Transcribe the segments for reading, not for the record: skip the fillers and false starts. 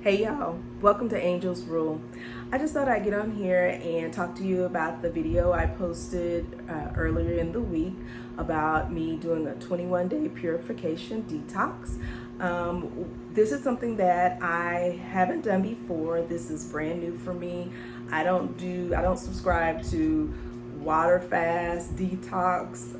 Hey y'all, welcome to Angel's Rule. I just thought I'd get on here and talk to you about the video I posted earlier in the week about me doing a 21-day purification detox. This is something that I haven't done before. This is brand new for me. I don't subscribe to water fast, detox,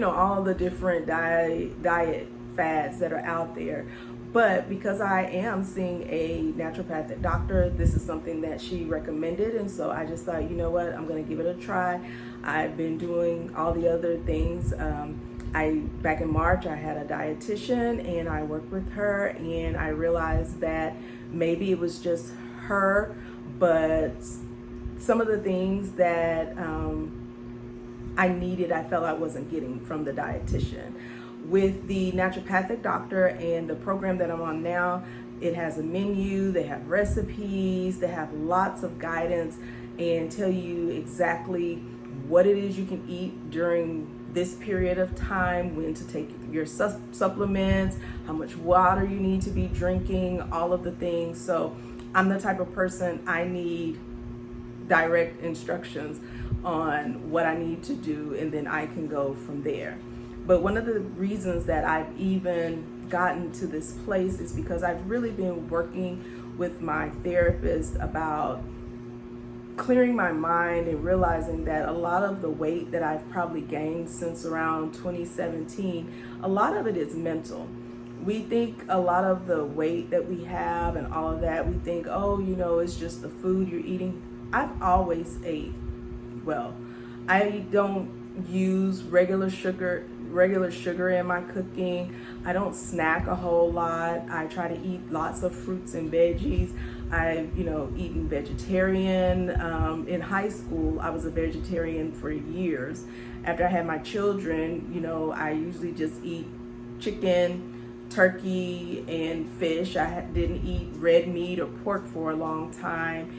all the different diet fads that are out there. But because I am seeing a naturopathic doctor, this is something that she recommended. And so I just thought, you know what, I'm going to give it a try. I've been doing all the other things. Back in March, I had a dietitian and I worked with her, and I realized that maybe it was just her, but some of the things that I felt I wasn't getting from the dietitian. With the naturopathic doctor and the program that I'm on now, it has a menu, they have recipes, they have lots of guidance and tell you exactly what it is you can eat during this period of time, when to take your supplements, how much water you need to be drinking, all of the things. So I'm the type of person, I need direct instructions on what I need to do, and then I can go from there. But one of the reasons that I've even gotten to this place is because I've really been working with my therapist about clearing my mind and realizing that a lot of the weight that I've probably gained since around 2017, a lot of it is mental. We think a lot of the weight that we have and all of that, we think, it's just the food you're eating. I've always ate well. I don't use regular sugar in my cooking. I don't snack a whole lot. I try to eat lots of fruits and veggies. I've eaten vegetarian. In high school, I was a vegetarian for years. After I had my children, I usually just eat chicken, turkey, and fish. I didn't eat red meat or pork for a long time.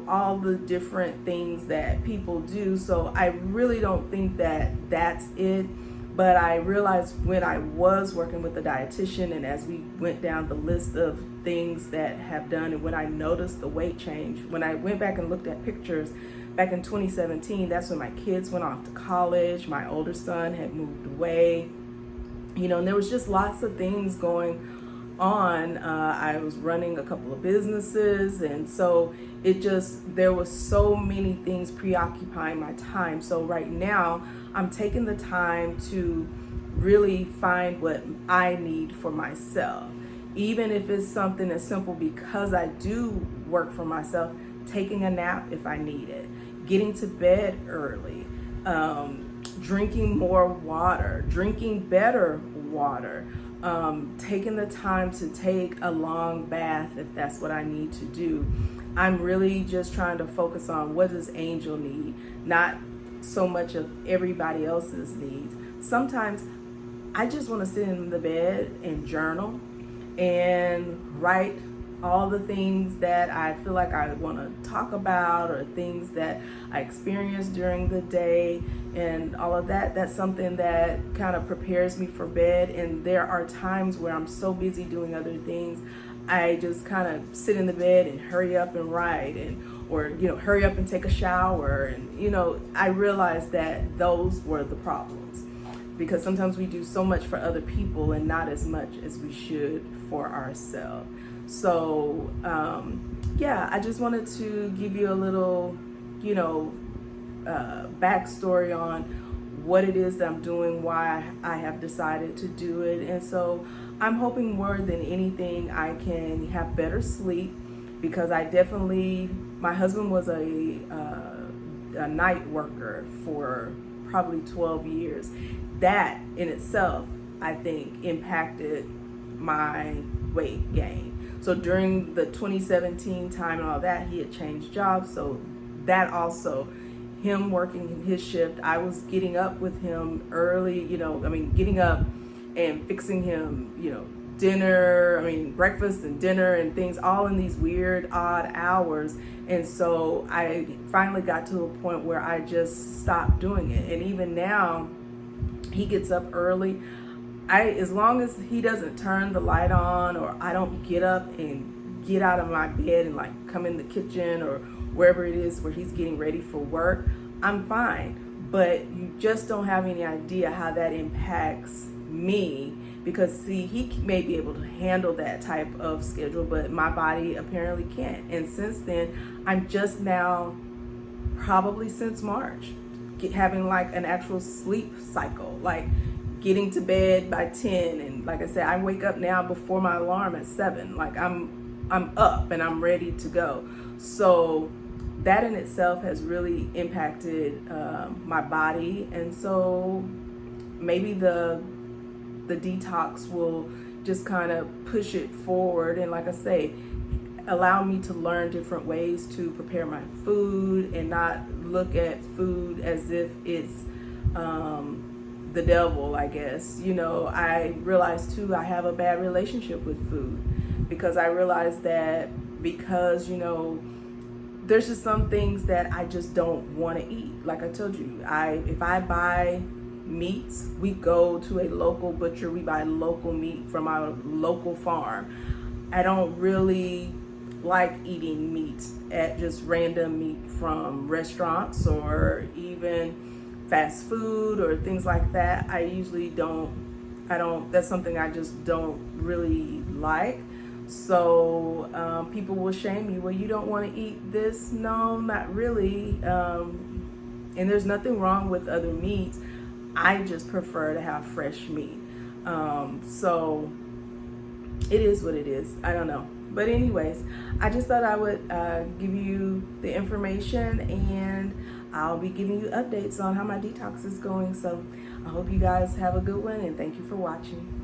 All the different things that people do. So I really don't think that that's it. But I realized when I was working with a dietitian, and as we went down the list of things that have done, and when I noticed the weight change, when I went back and looked at pictures back in 2017, that's when my kids went off to college. My older son had moved away, and there was just lots of things going on. I was running a couple of businesses, and so there was so many things preoccupying my time. So right now I'm taking the time to really find what I need for myself, even if it's something as simple, because I do work for myself, taking a nap if I need it, getting to bed early, drinking more water, drinking better water, taking the time to take a long bath if that's what I need to do. I'm really just trying to focus on what does Angel need, not so much of everybody else's needs. Sometimes I just want to sit in the bed and journal and write all the things that I feel like I want to talk about, or things that I experienced during the day and all of that. That's something that kind of prepares me for bed. And there are times where I'm so busy doing other things, I just kind of sit in the bed and hurry up and write, or hurry up and take a shower. And I realized that those were the problems, because sometimes we do so much for other people and not as much as we should for ourselves. So I just wanted to give you a little backstory on what it is that I'm doing, why I have decided to do it. And so I'm hoping more than anything I can have better sleep, because my husband was a night worker for probably 12 years. That in itself, I think, impacted my weight gain. So during the 2017 time and all that, he had changed jobs. So that also, him working in his shift, I was getting up with him early, getting up and fixing him, breakfast and dinner and things, all in these weird, odd hours. And so I finally got to a point where I just stopped doing it. And even now, he gets up early. as long as he doesn't turn the light on, or I don't get up and get out of my bed and like come in the kitchen or wherever it is where he's getting ready for work, I'm fine. But you just don't have any idea how that impacts me, because see, he may be able to handle that type of schedule, but my body apparently can't. And since then, I'm just now, probably since March, having like an actual sleep cycle, like getting to bed by 10. And like I said, I wake up now before my alarm at 7. Like I'm up and I'm ready to go. So that in itself has really impacted my body. And so maybe the detox will just kind of push it forward, and like I say, allow me to learn different ways to prepare my food and not look at food as if it's the devil, I guess. You know, I realized too, I have a bad relationship with food, because I realized that, because, you know, there's just some things that I just don't want to eat. Like I told you, if I buy meats, we go to a local butcher, we buy local meat from our local farm. I don't really like eating meat at just random meat from restaurants or even fast food or things like that. I usually that's something I just don't really like. So people will shame me, well, you don't want to eat this. No, not really. And there's nothing wrong with other meats. I just prefer to have fresh meat. So it is what it is. I don't know. But anyways, I just thought I would give you the information, and I'll be giving you updates on how my detox is going. So I hope you guys have a good one, and thank you for watching.